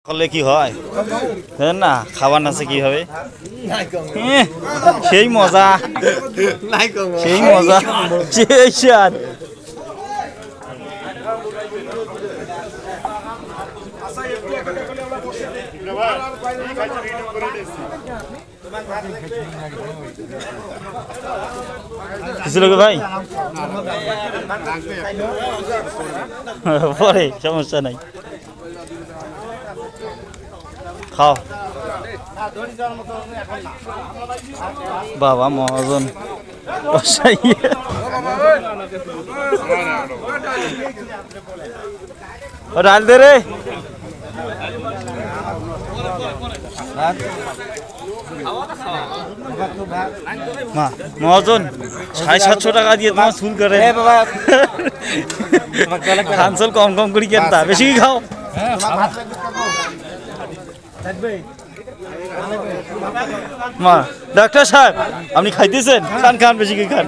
করলে কি হয় না খাবার নাচে কিভাবে সেই মজা সেই মজা সেই স্বাদ কিছু লোক ভাই পরে সমস্যা নাই খাও বাবা মহাজন ডাল দে রে মহাজন 750 টাকা দিয়ে তোমার চুল করে খানসল কম কম করে কেনতা বেশি কি খাও মা ডাক্তার সাহেব আপনি খাইতেছেন খান খান বেশি কি খান